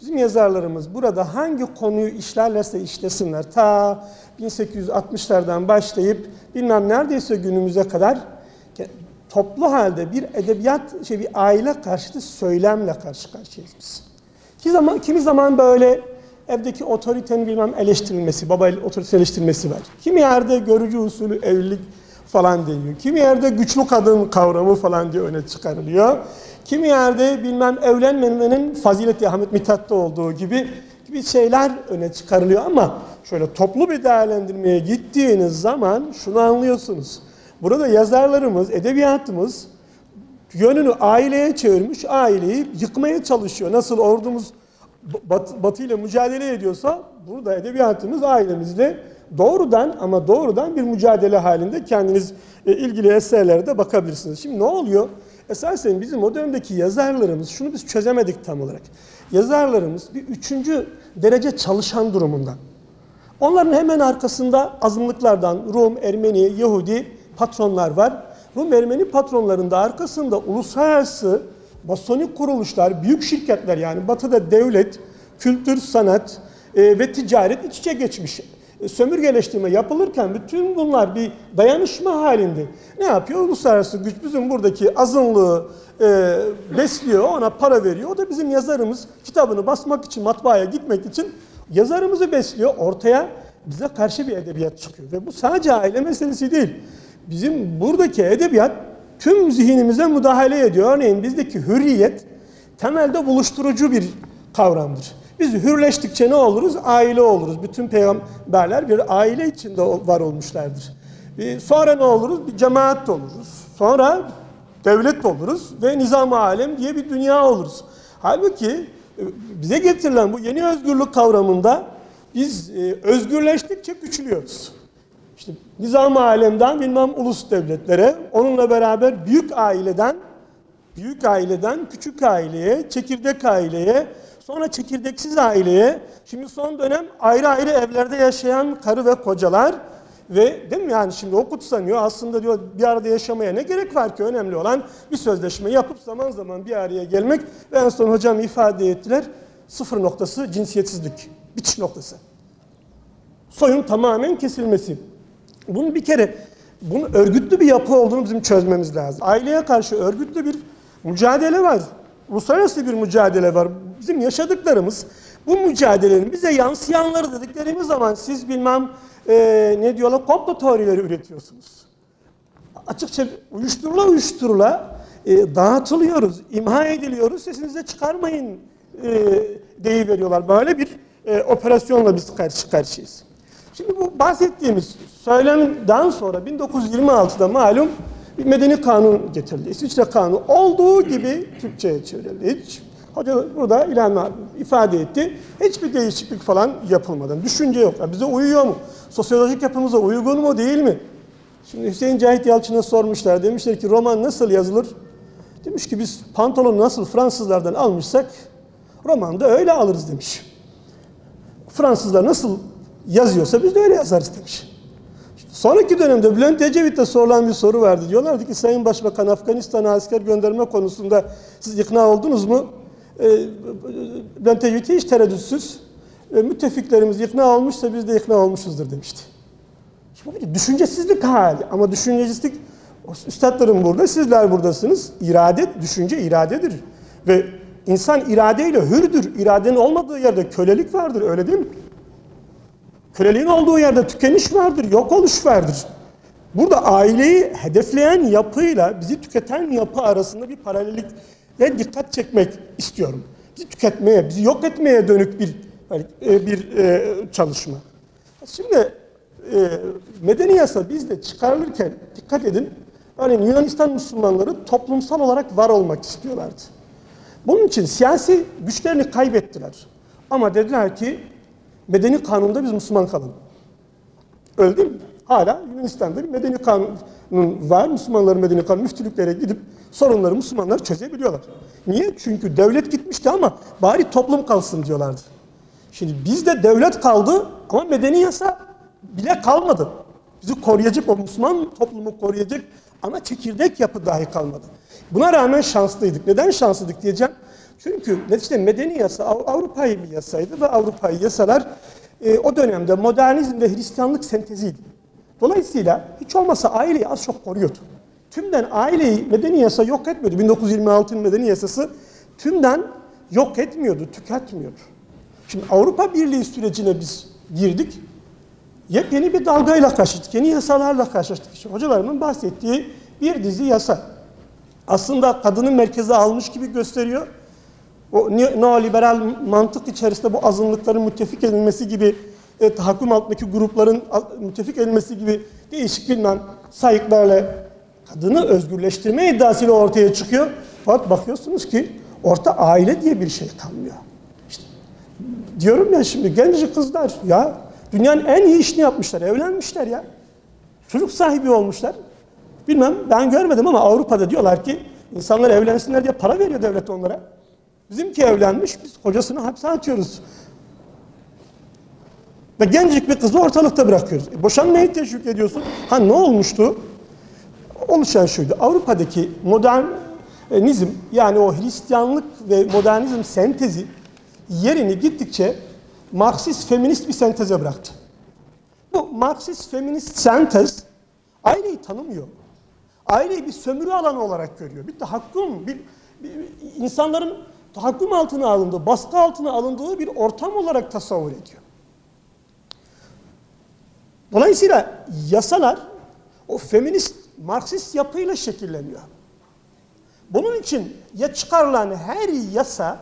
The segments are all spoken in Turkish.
Bizim yazarlarımız burada hangi konuyu işlerlerse işlesinler, ta 1860'lardan başlayıp bilmem neredeyse günümüze kadar toplu halde bir edebiyat, bir aile karşıtı söylemle karşı karşıyayız biz. Kimi zaman böyle evdeki otoritenin bilmem eleştirilmesi, baba otoritesi eleştirilmesi var. Kimi yerde görücü usulü evlilik falan deniyor. Kimi yerde güçlü kadın kavramı falan diye öne çıkarılıyor. Kimi yerde bilmem evlenmemenin fazileti Ahmet Mithat'ta olduğu gibi şeyler öne çıkarılıyor ama şöyle toplu bir değerlendirmeye gittiğiniz zaman şunu anlıyorsunuz. Burada yazarlarımız, edebiyatımız yönünü aileye çevirmiş, aileyi yıkmaya çalışıyor. Nasıl ordumuz Batı ile mücadele ediyorsa burada edebiyatımız ailemizle doğrudan ama doğrudan bir mücadele halinde. Kendiniz ilgili eserlerde bakabilirsiniz. Şimdi ne oluyor? Esasen bizim o dönemdeki yazarlarımız, şunu biz çözemedik tam olarak. Yazarlarımız bir 3. derece çalışan durumunda. Onların hemen arkasında azınlıklardan Rum, Ermeni, Yahudi patronlar var. Rum, Ermeni patronlarında arkasında uluslararası masonik kuruluşlar, büyük şirketler, yani Batı'da devlet, kültür, sanat ve ticaret iç içe geçmiş. Sömürgeleştirme yapılırken bütün bunlar bir dayanışma halinde. Ne yapıyor? Uluslararası güç bizim buradaki azınlığı besliyor, ona para veriyor. O da bizim yazarımız kitabını basmak için, matbaaya gitmek için yazarımızı besliyor. Ortaya bize karşı bir edebiyat çıkıyor. Ve bu sadece aile meselesi değil. Bizim buradaki edebiyat tüm zihnimize müdahale ediyor. Örneğin bizdeki hürriyet temelde buluşturucu bir kavramdır. Biz hürleştikçe ne oluruz? Aile oluruz. Bütün peygamberler bir aile içinde var olmuşlardır. Sonra ne oluruz? Bir cemaat oluruz. Sonra devlet oluruz ve nizam-ı alem diye bir dünya oluruz. Halbuki bize getirilen bu yeni özgürlük kavramında biz özgürleştikçe küçülüyoruz. İşte nizam-ı alemden bilmem ulus devletlere, onunla beraber büyük aileden küçük aileye, çekirdek aileye, sonra çekirdeksiz aileye, şimdi son dönem ayrı ayrı evlerde yaşayan karı ve kocalar ve değil mi, yani şimdi o kutsanıyor. Aslında diyor bir arada yaşamaya ne gerek var ki, önemli olan bir sözleşme yapıp zaman zaman bir araya gelmek ve en son hocam ifade ettiler, sıfır noktası cinsiyetsizlik, bitiş noktası. Soyun tamamen kesilmesi. Bunun bir kere örgütlü bir yapı olduğunu bizim çözmemiz lazım. Aileye karşı örgütlü bir mücadele var. Uluslararası bir mücadele var. Bizim yaşadıklarımız, bu mücadelenin bize yansıyanları dediklerimiz zaman siz bilmem ne diyorlar, komplo teorileri üretiyorsunuz. Açıkça uyuşturula dağıtılıyoruz, imha ediliyoruz, sesinize çıkarmayın deyiveriyorlar. Böyle bir operasyonla biz karşı karşıyayız. Şimdi bu bahsettiğimiz söylemden sonra 1926'da malum bir medeni kanun getirildi. İsviçre kanunu olduğu gibi Türkçe'ye çevrildi. Hoca burada ifade etti. Hiçbir değişiklik falan yapılmadan. Düşünce yok. Bize uyuyor mu? Sosyolojik yapımıza uygun mu değil mi? Şimdi Hüseyin Cahit Yalçın'a sormuşlar. Demişler ki roman nasıl yazılır? Demiş ki biz pantolonu nasıl Fransızlardan almışsak romanı da öyle alırız demiş. Fransızlar nasıl yazıyorsa biz de öyle yazarız demiş. Sonraki dönemde Bülent Ecevit'e sorulan bir soru vardı. Diyorlardı ki Sayın Başbakan, Afganistan'a asker gönderme konusunda siz ikna oldunuz mu? Bülent Ecevit hiç tereddütsüz müttefiklerimiz ikna olmuşsa biz de ikna olmuşuzdur demişti. Şimdi bu bir düşüncesizlik hali, ama düşüncesizlik üstadlarım burada, sizler buradasınız. Düşünce iradedir ve insan iradeyle hürdür. İradenin olmadığı yerde kölelik vardır, öyle değil mi? Köleliğin olduğu yerde tükeniş vardır, yok oluş vardır. Burada aileyi hedefleyen yapıyla bizi tüketen yapı arasında bir paralellikle dikkat çekmek istiyorum. Bizi tüketmeye, bizi yok etmeye dönük bir çalışma. Şimdi medeni yasa bizde çıkarılırken dikkat edin. Örneğin Yunanistan Müslümanları toplumsal olarak var olmak istiyorlardı. Bunun için siyasi güçlerini kaybettiler. Ama dediler ki medeni kanunda biz Müslüman kalalım. Öyle değil mi? Hala Yunanistan'da bir medeni kanun var. Müslümanların medeni kanunu, müftülüklere gidip sorunları Müslümanlar çözebiliyorlar. Niye? Çünkü devlet gitmişti ama bari toplum kalsın diyorlardı. Şimdi bizde devlet kaldı ama medeni yasa bile kalmadı. Bizi koruyacak, o Müslüman toplumu koruyacak ama çekirdek yapı dahi kalmadı. Buna rağmen şanslıydık. Neden şanslıydık diyeceğim. Çünkü neticede medeni yasa Avrupa'yı bir yasaydı ve Avrupa'yı yasalar o dönemde modernizm ve Hristiyanlık senteziydi. Dolayısıyla hiç olmazsa aileyi az çok koruyordu. Tümden aileyi medeni yasa yok etmiyordu. 1926'ın medeni yasası tümden yok etmiyordu, tüketmiyordu. Şimdi Avrupa Birliği sürecine biz girdik. Yepyeni bir dalgayla karşılaştık, yeni yasalarla karşılaştık. İşte hocalarımın bahsettiği bir dizi yasa. Aslında kadını merkeze almış gibi gösteriyor. O neoliberal mantık içerisinde bu azınlıkların müttefik edilmesi gibi, tahakküm altındaki grupların müttefik edilmesi gibi değişik bilmem sayıklarla kadını özgürleştirme iddiasıyla ortaya çıkıyor. Fakat bakıyorsunuz ki orta aile diye bir şey kalmıyor. İşte, diyorum ya şimdi genç kızlar ya dünyanın en iyi işini yapmışlar, evlenmişler ya. Çocuk sahibi olmuşlar. Bilmem ben görmedim ama Avrupa'da diyorlar ki insanlar evlensinler diye para veriyor devlet onlara. Bizimki evlenmiş, biz kocasını hapse atıyoruz. Ve gencecik bir kızı ortalıkta bırakıyoruz. Boşanmayı teşvik ediyorsun. Ha ne olmuştu? Oluşan şuydu. Avrupa'daki modernizm yani o Hristiyanlık ve modernizm sentezi yerini gittikçe Marksist feminist bir senteze bıraktı. Bu Marksist feminist sentez aileyi tanımıyor. Aileyi bir sömürü alanı olarak görüyor. Bir tahakküm, bir insanların tahakküm altına alındığı, baskı altına alındığı bir ortam olarak tasavvur ediyor. Dolayısıyla yasalar o feminist, Marksist yapıyla şekilleniyor. Bunun için ya çıkarılan her yasa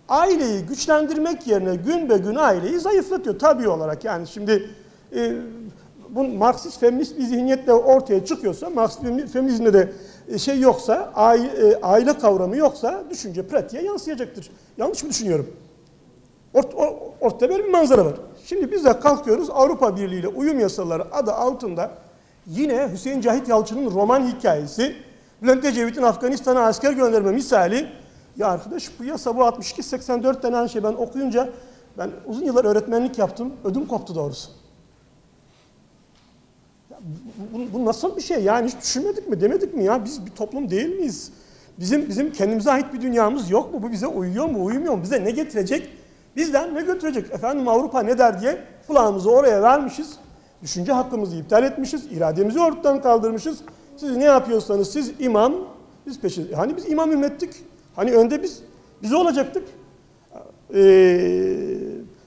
aileyi güçlendirmek yerine gün be gün aileyi zayıflatıyor tabii olarak. Yani şimdi bu Marksist feminist bir zihniyetle ortaya çıkıyorsa, Marksist feminizmde de şey yoksa, aile kavramı yoksa düşünce pratiğe yansıyacaktır. Yanlış mı düşünüyorum? Ortada böyle bir manzara var. Şimdi biz de kalkıyoruz Avrupa Birliği ile uyum yasaları adı altında yine Hüseyin Cahit Yalçın'ın roman hikayesi, Bülent Ecevit'in Afganistan'a asker gönderme misali. Ya arkadaş bu yasa bu 62-84 denen şey ben okuyunca ben uzun yıllar öğretmenlik yaptım. Ödüm koptu doğrusu. Ya bu nasıl bir şey? Yani hiç düşünmedik mi? Demedik mi ya? Biz bir toplum değil miyiz? Bizim kendimize ait bir dünyamız yok mu? Bu bize uyuyor mu? Uyumuyor mu? Bize ne getirecek? Bizden ne götürecek? Efendim Avrupa ne der diye kulağımızı oraya vermişiz. Düşünce hakkımızı iptal etmişiz. İrademizi ortadan kaldırmışız. Siz ne yapıyorsanız siz imam, biz peşin. Hani biz imam ümmettik. Hani önde biz olacaktık.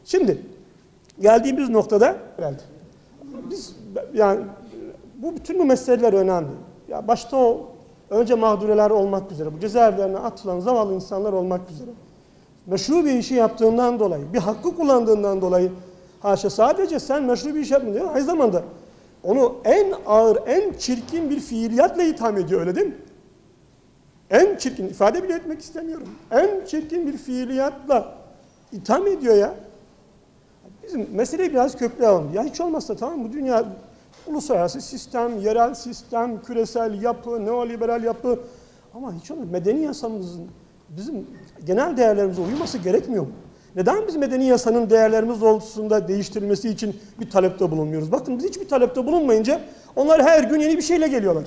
Şimdi geldiğimiz noktada biz yani bütün bu meseleler önemli. Ya başta o önce mağdureler olmak üzere, bu cezaevlerine atılan zavallı insanlar olmak üzere. Meşru bir işi yaptığından dolayı, bir hakkı kullandığından dolayı haşa sadece sen meşru bir iş yapmadın diyor. Aynı zamanda onu en ağır, en çirkin bir fiiliyatla itham ediyor öyle değil mi? En çirkin, ifade bile etmek istemiyorum. En çirkin bir fiiliyatla itham ediyor ya. Bizim meseleyi biraz köklü alalım. Ya hiç olmazsa tamam bu dünya uluslararası sistem, yerel sistem, küresel yapı, neoliberal yapı ama hiç olmazsa medeni yasamızın bizim genel değerlerimize uyması gerekmiyor mu? Neden biz medeni yasanın değerlerimiz doğrultusunda değiştirilmesi için bir talepte bulunmuyoruz? Bakın biz hiçbir talepte bulunmayınca onlar her gün yeni bir şeyle geliyorlar.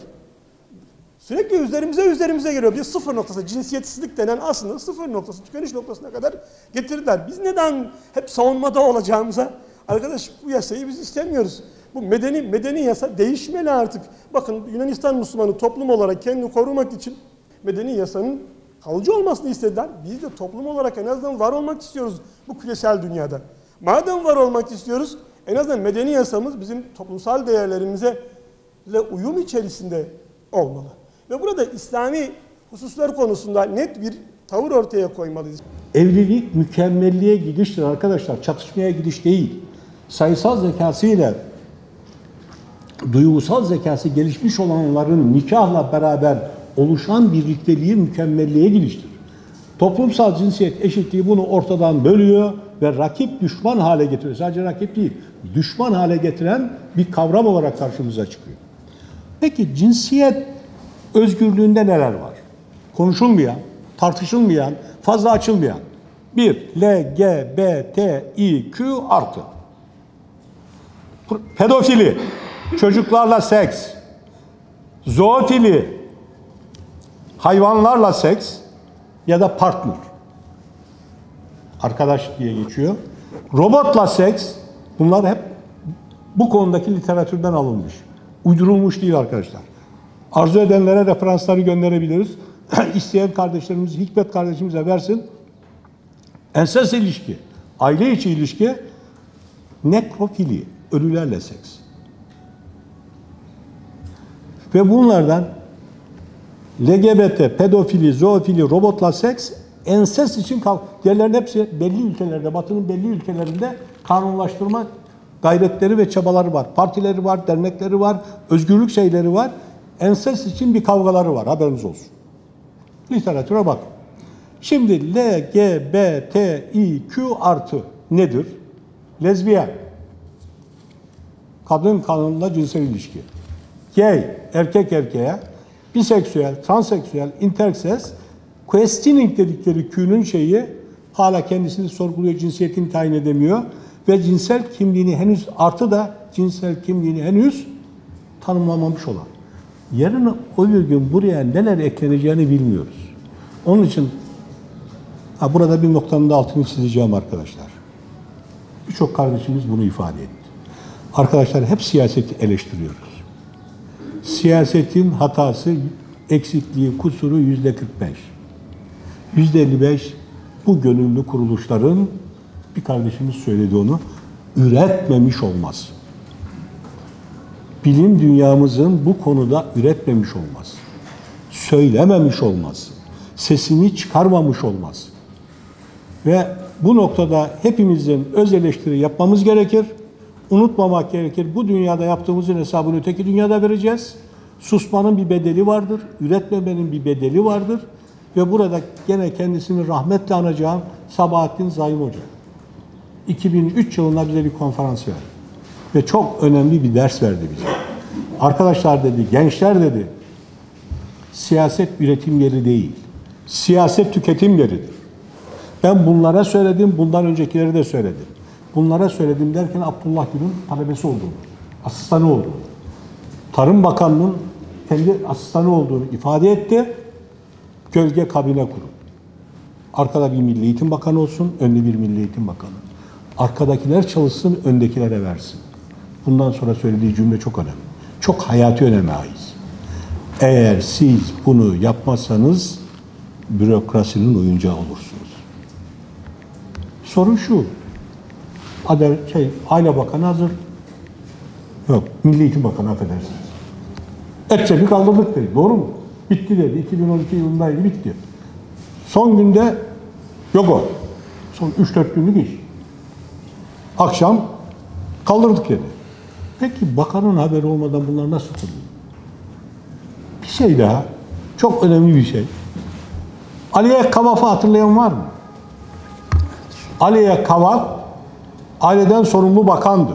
Sürekli üzerimize geliyor. Bir sıfır noktası, cinsiyetsizlik denen aslında sıfır noktası, tükeniş noktasına kadar getirdiler. Biz neden hep savunmada olacağımıza, arkadaş bu yasayı biz istemiyoruz. Bu medeni yasa değişmeli artık. Bakın Yunanistan Müslümanı toplum olarak kendini korumak için medeni yasanın kalıcı olmasını istediler. Biz de toplum olarak en azından var olmak istiyoruz bu küresel dünyada. Madem var olmak istiyoruz, en azından medeni yasamız bizim toplumsal değerlerimize uyum içerisinde olmalı. Ve burada İslami hususlar konusunda net bir tavır ortaya koymalıyız. Evlilik mükemmelliğe gidiştir arkadaşlar, çatışmaya gidiş değil. Sayısal zekasıyla duygusal zekası gelişmiş olanların nikahla beraber oluşan birlikteliği mükemmelliğe gidiştir. Toplumsal cinsiyet eşitliği bunu ortadan bölüyor ve rakip düşman hale getiriyor. Sadece rakip değil, düşman hale getiren bir kavram olarak karşımıza çıkıyor. Peki cinsiyet özgürlüğünde neler var? Konuşulmayan, tartışılmayan, fazla açılmayan. 1. LGBTİQ artı. Pedofili, çocuklarla seks, zoofili, hayvanlarla seks ya da partner. arkadaş diye geçiyor. Robotla seks, bunlar hep bu konudaki literatürden alınmış. Uydurulmuş değil arkadaşlar. Arzu edenlere referansları gönderebiliriz. İsteyen kardeşlerimiz, Hikmet kardeşimize versin. Ensest ilişki, aile içi ilişki, nekrofili, ölülerle seks. Ve bunlardan LGBT, pedofili, zoofili, robotla seks, ensest için diğerlerin hepsi belli ülkelerde, Batı'nın belli ülkelerinde kanunlaştırma gayretleri ve çabaları var. Partileri var, dernekleri var, özgürlük şeyleri var. Ensest için bir kavgaları var, haberiniz olsun. Literatüre bak. Şimdi LGBTİQ artı nedir? Lezbiyen. Kadın kanunla cinsel ilişki. Gay, erkek erkeğe. Biseksüel, transseksüel, intersex. Questioning dedikleri Q'nun şeyi hala kendisini sorguluyor, cinsiyetini tayin edemiyor. Ve cinsel kimliğini henüz, artı da cinsel kimliğini henüz tanımlamamış olan. Yarın o bir gün buraya neler ekleneceğini bilmiyoruz. Onun için burada bir noktanın da altını çizeceğim arkadaşlar. Birçok kardeşimiz bunu ifade etti. Arkadaşlar hep siyaseti eleştiriyoruz. Siyasetin hatası, eksikliği, kusuru %45. %55 bu gönüllü kuruluşların, bir kardeşimiz söyledi onu, üretmemiş olması. Bilim dünyamızın bu konuda üretmemiş olması, söylememiş olması, sesini çıkarmamış olması. Ve bu noktada hepimizin öz eleştiri yapmamız gerekir. Unutmamak gerekir. Bu dünyada yaptığımızın hesabını öteki dünyada vereceğiz. Susmanın bir bedeli vardır. Üretmemenin bir bedeli vardır. Ve burada gene kendisini rahmetle anacağım Sabahattin Zaim Hoca. 2003 yılında bize bir konferans verdi. Ve çok önemli bir ders verdi bize. Arkadaşlar dedi, gençler dedi, siyaset üretim yeri değil. Siyaset tüketim yeridir. Ben bunlara söyledim, bundan öncekileri de söyledim. Bunlara söyledim derken Abdullah Gül'ün talebesi olduğunu, asistanı olduğunu, Tarım Bakanlığı'nın kendi asistanı olduğunu ifade etti. Gölge kabine kurun. Arkada bir Milli Eğitim Bakanı olsun, önde bir Milli Eğitim Bakanı. Arkadakiler çalışsın, öndekilere versin. Bundan sonra söylediği cümle çok önemli. Çok hayati öneme ait. Eğer siz bunu yapmazsanız bürokrasinin oyuncağı olursunuz. Sorun şu. Aile Bakanı hazır. Yok, Milli Eğitim Bakanı affedersiniz. Etçebi kaldırdık dedi. Doğru mu? Bitti dedi. 2012 yılındaydı, bitti. Son günde yok o. Son 3-4 günlük iş. Akşam kaldırdık dedi. Peki bakanın haberi olmadan bunlar nasıl kuruluyor? Bir şey daha. Çok önemli bir şey. Aliye Kavaf'ı hatırlayan var mı? Aliye Kavaf aileden sorumlu bakandı.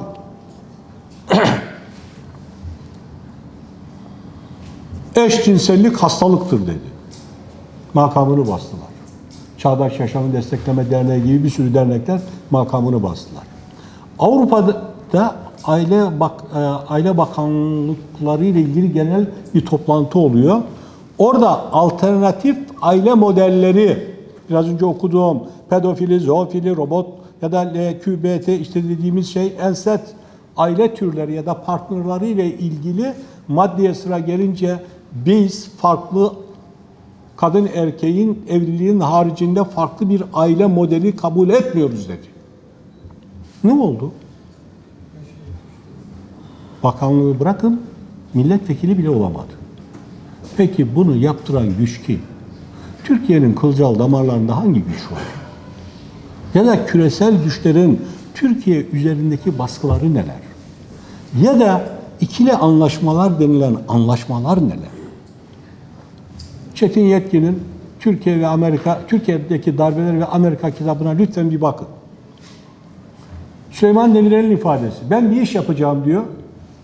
Eşcinsellik hastalıktır dedi. Makamını bastılar. Çağdaş Yaşamı Destekleme Derneği gibi bir sürü dernekler makamını bastılar. Avrupa'da aile bakanlıkları ile ilgili genel bir toplantı oluyor. Orada alternatif aile modelleri, biraz önce okuduğum pedofili, zoofili, robot ya da LQBT işte dediğimiz şey, ensest aile türleri ya da partnerleri ile ilgili maddeye sıra gelince biz farklı kadın erkeğin evliliğin haricinde farklı bir aile modeli kabul etmiyoruz dedi. Ne oldu? Bakanlığı bırakın, milletvekili bile olamadı. Peki bunu yaptıran güç kim? Türkiye'nin kılcal damarlarında hangi güç var? Ya da küresel güçlerin Türkiye üzerindeki baskıları neler? Ya da ikili anlaşmalar denilen anlaşmalar neler? Çetin Yetkin'in Türkiye ve Amerika, Türkiye'deki darbeler ve Amerika kitabına lütfen bir bakın. Süleyman Demirel'in ifadesi. Ben bir iş yapacağım diyor.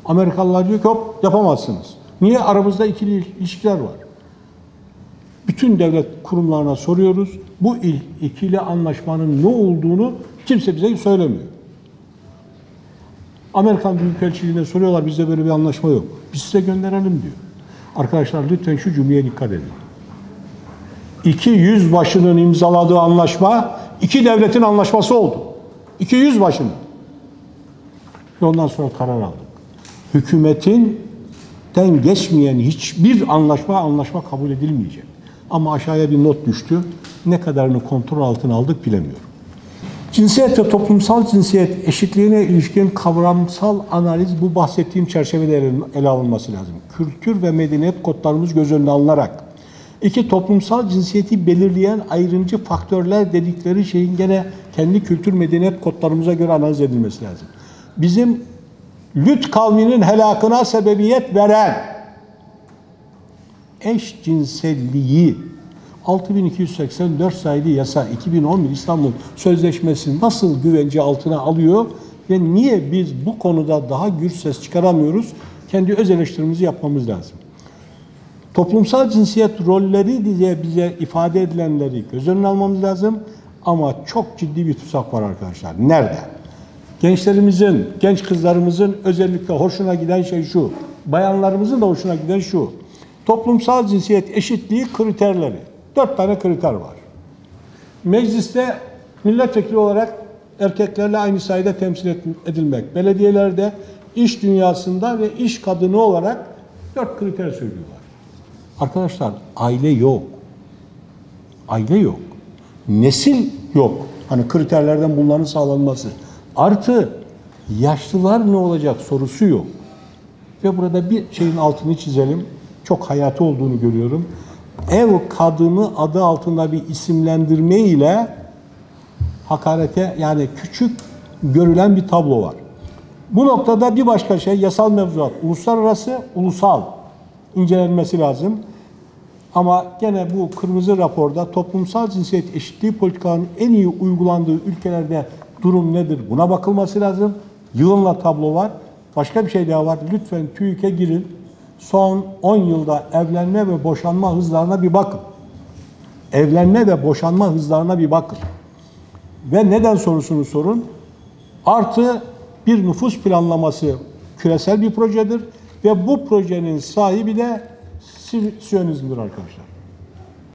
Amerikalılar diyor ki hop yapamazsınız. Niye? Aramızda ikili ilişkiler var. Bütün devlet kurumlarına soruyoruz. Bu ikili anlaşmanın ne olduğunu kimse bize söylemiyor. Amerikan Büyükelçiliğine soruyorlar, bizde böyle bir anlaşma yok. Biz size gönderelim diyor. Arkadaşlar lütfen şu cümleye dikkat edin. İki yüzbaşının imzaladığı anlaşma İki devletin anlaşması oldu. 200 başını. Ve ondan sonra karar aldık. Hükümetinden geçmeyen hiçbir anlaşma kabul edilmeyecek. Ama aşağıya bir not düştü. Ne kadarını kontrol altına aldık bilemiyorum. Cinsiyet ve toplumsal cinsiyet eşitliğine ilişkin kavramsal analiz bu bahsettiğim çerçevede ele alınması lazım. Kültür ve medeniyet kodlarımız göz önüne alınarak. İki, toplumsal cinsiyeti belirleyen ayrımcı faktörler dedikleri şeyin gene kendi kültür medeniyet kodlarımıza göre analiz edilmesi lazım. Bizim Lüt kavminin helakına sebebiyet veren eşcinselliği 6284 sayılı yasa 2011 İstanbul Sözleşmesi nasıl güvence altına alıyor ve niye biz bu konuda daha gür ses çıkaramıyoruz? Kendi öz eleştirimizi yapmamız lazım. Toplumsal cinsiyet rolleri diye bize ifade edilenleri göz önüne almamız lazım ama çok ciddi bir tuzak var arkadaşlar. Nerede? Gençlerimizin, genç kızlarımızın özellikle hoşuna giden şey şu. Bayanlarımızın da hoşuna giden şu. Toplumsal cinsiyet eşitliği kriterleri. 4 tane kriter var. Mecliste milletvekili olarak erkeklerle aynı sayıda temsil edilmek. Belediyelerde, iş dünyasında ve iş kadını olarak 4 kriter söylüyorlar. Arkadaşlar aile yok. Aile yok. Nesil yok. Hani kriterlerden bunların sağlanması. Artı yaşlılar ne olacak sorusu yok. Ve burada bir şeyin altını çizelim. Çok hayati olduğunu görüyorum. Ev kadını adı altında bir isimlendirme ile hakarete yani küçük görülen bir tablo var. Bu noktada bir başka şey yasal mevzuat. Uluslararası, ulusal incelenmesi lazım. Ama gene bu kırmızı raporda toplumsal cinsiyet eşitliği politikalarının en iyi uygulandığı ülkelerde durum nedir? Buna bakılması lazım. Yığınla tablo var. Başka bir şey daha var. Lütfen TÜİK'e girin. Son 10 yılda evlenme ve boşanma hızlarına bir bakın. Evlenme ve boşanma hızlarına bir bakın. Ve neden sorusunu sorun. Artı bir nüfus planlaması küresel bir projedir. Ve bu projenin sahibi de Siyonizm'dir arkadaşlar.